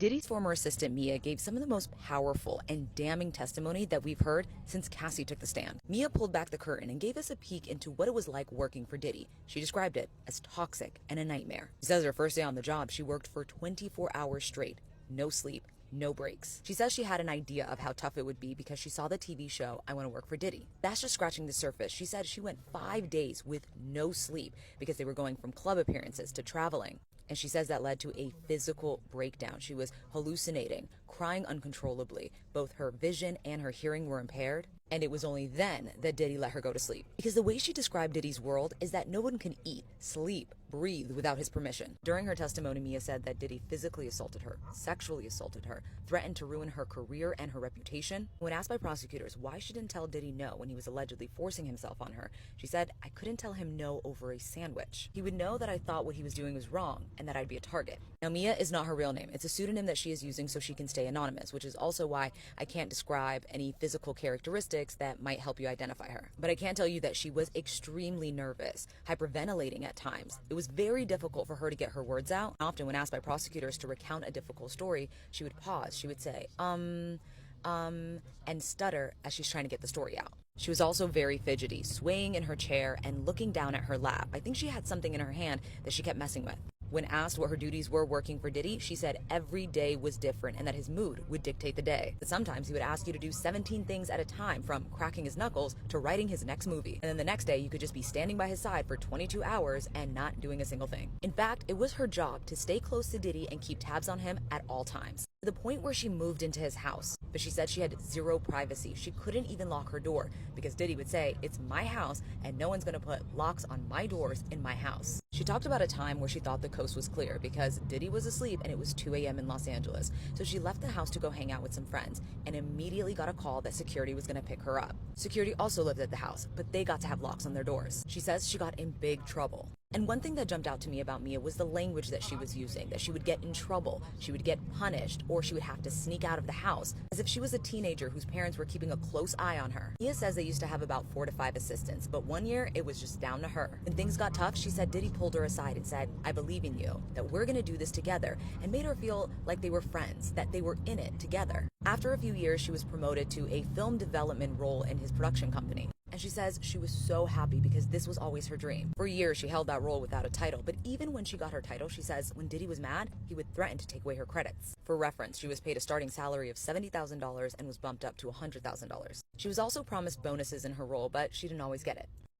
Diddy's former assistant Mia gave some of the most powerful and damning testimony that we've heard since Cassie took the stand. Mia pulled back the curtain and gave us a peek into what it was like working for Diddy. She described it as toxic and a nightmare. She says her first day on the job, she worked for 24 hours straight, no sleep, no breaks. She says she had an idea of how tough it would be because she saw the TV show I Want to Work for Diddy. That's just scratching the surface. She said she went 5 days with no sleep because they were going from club appearances to traveling. And she says that led to a physical breakdown. She was hallucinating, crying uncontrollably. Both her vision and her hearing were impaired. And it was only then that Diddy let her go to sleep. Because the way she described Diddy's world is that no one can eat, sleep, breathe without his permission. During her testimony, Mia said that Diddy physically assaulted her, sexually assaulted her, threatened to ruin her career and her reputation. When asked by prosecutors why she didn't tell Diddy no when he was allegedly forcing himself on her, she said, "I couldn't tell him no over a sandwich. He would know that I thought what he was doing was wrong and that I'd be a target." Now, Mia is not her real name. It's a pseudonym that she is using so she can stay anonymous, which is also why I can't describe any physical characteristics that might help you identify her. But I can tell you that she was extremely nervous, hyperventilating at times. It was very difficult for her to get her words out. Often when asked by prosecutors to recount a difficult story, she would pause. She would say, and stutter as she's trying to get the story out. She was also very fidgety, swaying in her chair and looking down at her lap. I think she had something in her hand that she kept messing with. When asked what her duties were working for Diddy, she said every day was different and that his mood would dictate the day. But sometimes he would ask you to do 17 things at a time, from cracking his knuckles to writing his next movie. And then the next day, you could just be standing by his side for 22 hours and not doing a single thing. In fact, it was her job to stay close to Diddy and keep tabs on him at all times, to the point where she moved into his house. But she said she had zero privacy. She couldn't even lock her door because Diddy would say, "It's my house and no one's gonna put locks on my doors in my house." She talked about a time where she thought the coast was clear because Diddy was asleep and it was 2 a.m. in Los Angeles. So she left the house to go hang out with some friends and immediately got a call that security was gonna pick her up. Security also lived at the house, but they got to have locks on their doors. She says she got in big trouble. And one thing that jumped out to me about Mia was the language that she was using, that she would get in trouble, she would get punished, or she would have to sneak out of the house, as if she was a teenager whose parents were keeping a close eye on her. Mia says they used to have about 4 to 5 assistants, but one year it was just down to her. When things got tough, she said Diddy pulled her aside and said, "I believe in you, that we're gonna do this together," and made her feel like they were friends, that they were in it together. After a few years, she was promoted to a film development role in his production company. And she says she was so happy because this was always her dream. For years, she held that role without a title, but even when she got her title, she says when Diddy was mad, he would threaten to take away her credits. For reference, she was paid a starting salary of $70,000 and was bumped up to $100,000. She was also promised bonuses in her role, but she didn't always get it.